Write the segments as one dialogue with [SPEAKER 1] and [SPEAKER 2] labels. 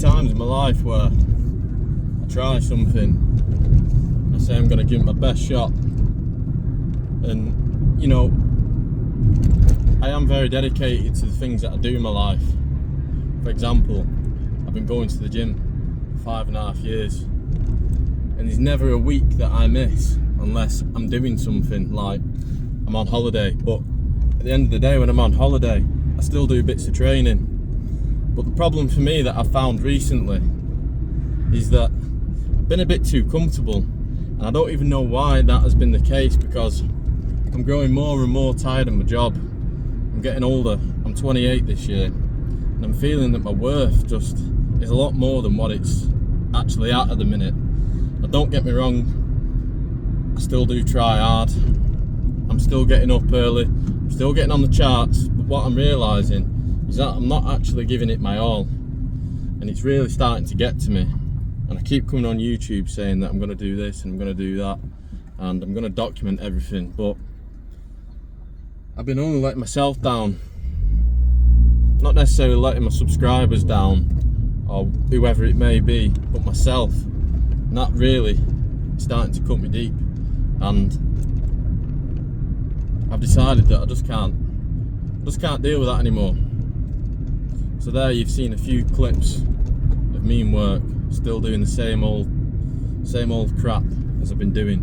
[SPEAKER 1] times in my life where I try something, I say I'm going to give it my best shot, and you know, I am very dedicated to the things that I do in my life. For example, I've been going to the gym for 5.5 years, and there's never a week that I miss unless I'm doing something, like I'm on holiday. But at the end of the day, when I'm on holiday, I still do bits of training. But the problem for me that I've found recently is that I've been a bit too comfortable, and I don't even know why that has been the case, because I'm growing more and more tired of my job. I'm getting older. I'm 28 this year, and I'm feeling that my worth just is a lot more than what it's actually at the minute. Now, don't get me wrong, I still do try hard. I'm still getting up early. I'm still getting on the charts. But what I'm realising is that I'm not actually giving it my all, and it's really starting to get to me. And I keep coming on YouTube saying that I'm going to do this and I'm going to do that, and I'm going to document everything, but I've been only letting myself down. Not necessarily letting my subscribers down or whoever it may be, but myself. And that really is starting to cut me deep, and I've decided that I just can't deal with that anymore. So there you've seen a few clips of me in work, still doing the same old crap as I've been doing.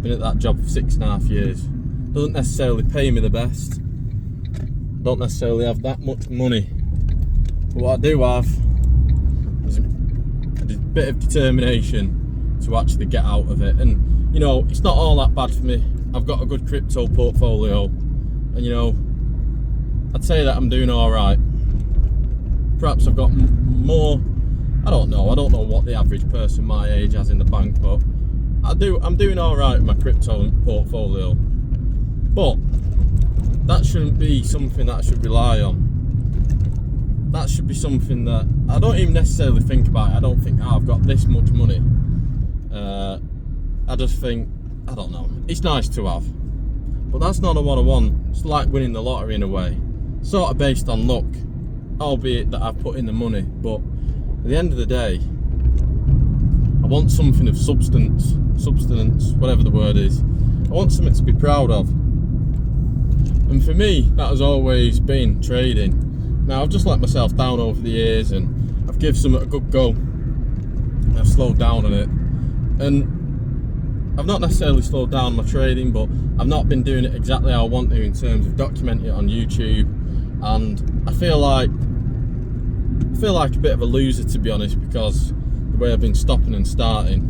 [SPEAKER 1] Been at that job for 6.5 years. Doesn't necessarily pay me the best. Don't necessarily have that much money. But what I do have is a bit of determination to actually get out of it. And you know, it's not all that bad for me. I've got a good crypto portfolio, and you know, I'd say that I'm doing all right. Perhaps I've got more. I don't know what the average person my age has in the bank, but I'm doing all right with my crypto portfolio. But that shouldn't be something that I should rely on. That should be something that I don't even necessarily think about it. I don't think, I've got this much money. I just think, I don't know, it's nice to have, but that's not what I want. It's like winning the lottery in a way, sort of based on luck, albeit that I've put in the money. But at the end of the day, I want something of substance, whatever the word is. I want something to be proud of. And for me, that has always been trading. Now, I've just let myself down over the years, and I've given something a good go. I've slowed down on it, and I've not necessarily slowed down my trading, but I've not been doing it exactly how I want to in terms of documenting it on YouTube. And I feel like a bit of a loser, to be honest, because the way I've been stopping and starting.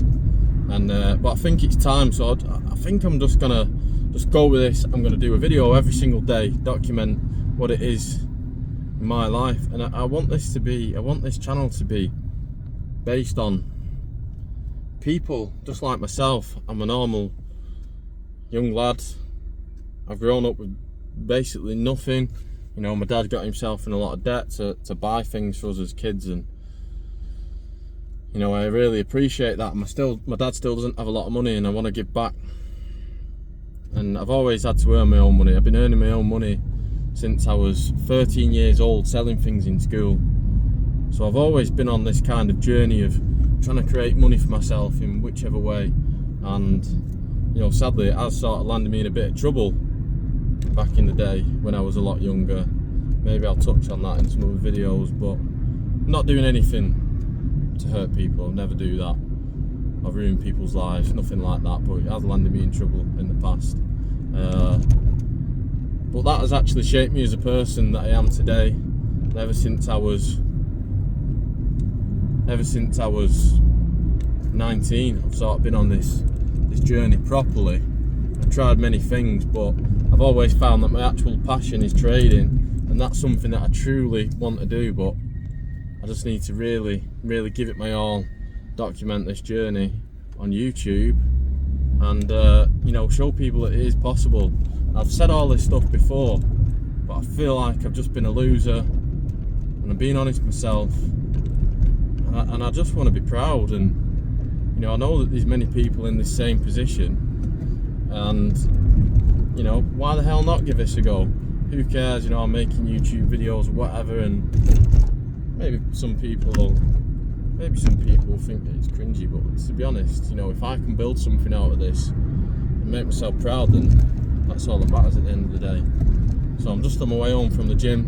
[SPEAKER 1] And but I think it's time, so I think I'm just gonna go with this. I'm gonna do a video every single day, document what it is in my life, and I want this channel to be based on people just like myself. I'm a normal young lad. I've grown up with basically nothing. You know, my dad got himself in a lot of debt to buy things for us as kids, and you know, I really appreciate that. My dad still doesn't have a lot of money, and I want to give back. And I've always had to earn my own money. I've been earning my own money since I was 13 years old, selling things in school. So I've always been on this kind of journey of trying to create money for myself in whichever way. And you know, sadly, it has sort of landed me in a bit of trouble back in the day when I was a lot younger. Maybe I'll touch on that in some other videos, but I'm not doing anything to hurt people. I'll never do that. I've ruined people's lives, nothing like that, but it has landed me in trouble in the past. But that has actually shaped me as a person that I am today. And ever since I was 19, I've sort of been on this journey properly. I've tried many things, but I've always found that my actual passion is trading, and that's something that I truly want to do. But I just need to really give it my all, document this journey on YouTube, and you know, show people that it is possible. I've said all this stuff before, but I feel like I've just been a loser, and I'm being honest with myself, and I just want to be proud. And you know, I know that there's many people in this same position, and you know, why the hell not give this a go? Who cares? You know, I'm making YouTube videos or whatever, and maybe some people will maybe some people will think that it's cringy, but to be honest, you know, if I can build something out of this and make myself proud, then that's all that matters at the end of the day. So I'm just on my way home from the gym.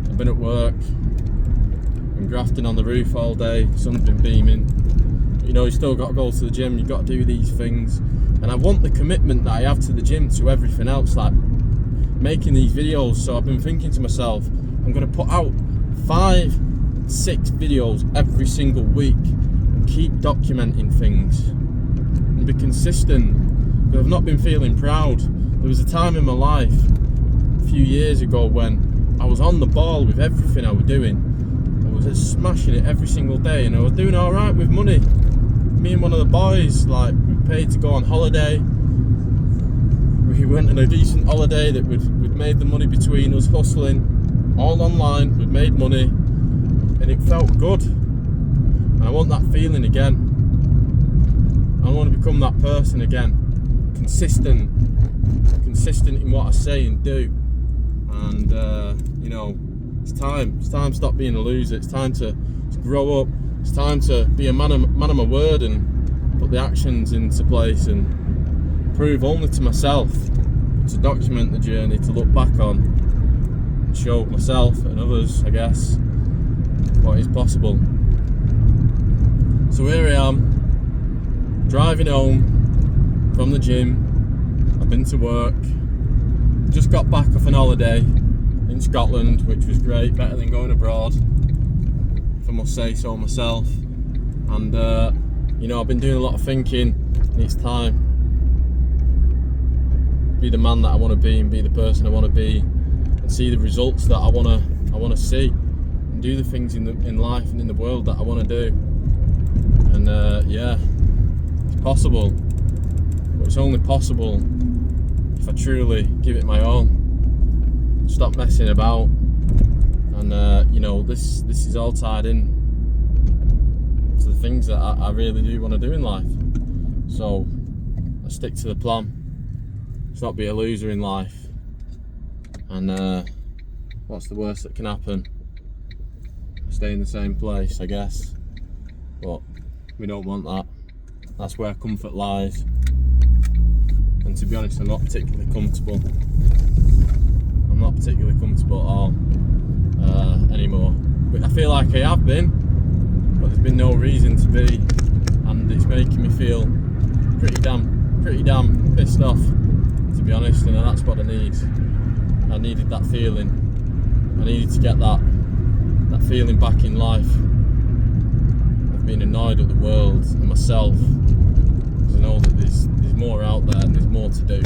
[SPEAKER 1] I've been at work, been grafting on the roof all day, sun's been beaming. You know, you still got to go to the gym, you've got to do these things. And I want the commitment that I have to the gym to everything else, like making these videos. So I've been thinking to myself, I'm going to put out 5-6 videos every single week and keep documenting things and be consistent, because I've not been feeling proud. There was a time in my life a few years ago when I was on the ball with everything I was doing. I was just smashing it every single day, and I was doing all right with money. Me and one of the boys, like, we paid to go on holiday. We went on a decent holiday that we'd made the money between us, hustling all online. We'd made money and it felt good, and I want that feeling again. I want to become that person again, consistent in what I say and do. And you know, it's time to stop being a loser. It's time to grow up. It's time to be a man of my word and put the actions into place and prove only to myself, to document the journey, to look back on and show myself and others, I guess, what is possible. So here I am, driving home from the gym. I've been to work, just got back off an holiday in Scotland, which was great, better than going abroad, if I must say so myself. And you know, I've been doing a lot of thinking, and it's time. Be the man that I want to be and be the person I want to be, and see the results that I want to see, and do the things in life and in the world that I want to do. And yeah, it's possible, but it's only possible if I truly give it my all, stop messing about. And you know, this is all tied in to the things that I really do want to do in life. So I stick to the plan. Let's not be a loser in life. And what's the worst that can happen? Stay in the same place, I guess. But we don't want that. That's where comfort lies. And to be honest, I'm not particularly comfortable. I'm not particularly comfortable at all anymore. But I feel like I have been, but there's been no reason to be, and it's making me feel pretty damn pissed off, to be honest. And that's what I need. I needed that feeling. I needed to get that feeling back in life of being annoyed at the world and myself, because I know that there's more out there and there's more to do.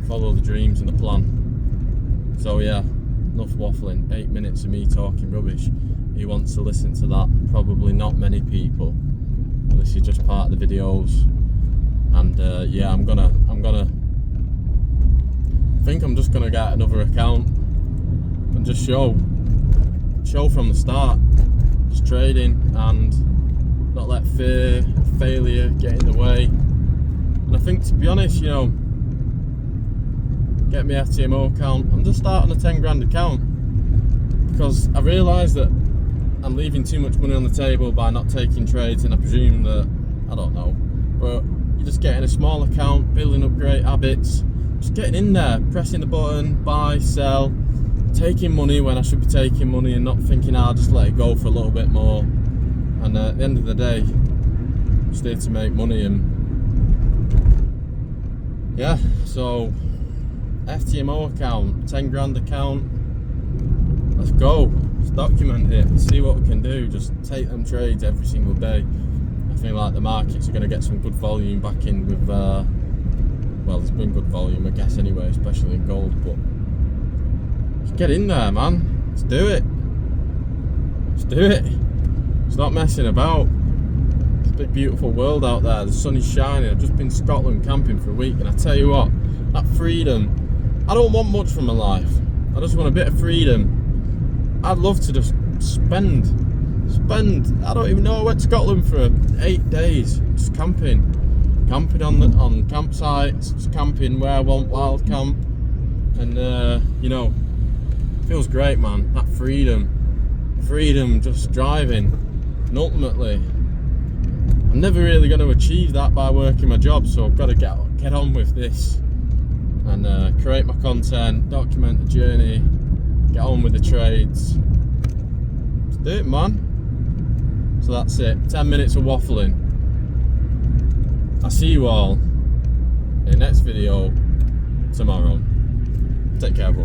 [SPEAKER 1] Follow the dreams and the plan. So yeah, enough waffling. 8 minutes of me talking rubbish. Who wants to listen to that? Probably not many people. But this is just part of the videos. And yeah, I think I'm just gonna get another account and just show from the start, just trading, and not let fear, failure get in the way. And I think, to be honest, you know, get my FTMO account. I'm just starting a 10 grand account because I realise that I'm leaving too much money on the table by not taking trades, and I presume that, I don't know, but you're just getting a small account, building up great habits, just getting in there, pressing the button, buy, sell, taking money when I should be taking money, and not thinking I'll just let it go for a little bit more. And at the end of the day, just here to make money. And yeah, so FTMO account, 10 grand account, let's go, let's document it, let's see what we can do, just take them trades every single day. I feel like the markets are going to get some good volume back in with, well, there's been good volume, I guess, anyway, especially in gold, but just get in there, man, let's do it, stop messing about. It's a big beautiful world out there, the sun is shining. I've just been to Scotland camping for a week, and I tell you what, that freedom, I don't want much from my life, I just want a bit of freedom. I'd love to just spend, I don't even know, I went to Scotland for 8 days, just camping on campsites, just camping where I want, wild camp, and you know, feels great, man, that freedom freedom just driving. And ultimately, I'm never really going to achieve that by working my job, so I've got to get on with this and create my content, document the journey, get on with the trades. Let's do it, man. So that's it, 10 minutes of waffling. I'll see you all in the next video tomorrow. Take care, everyone.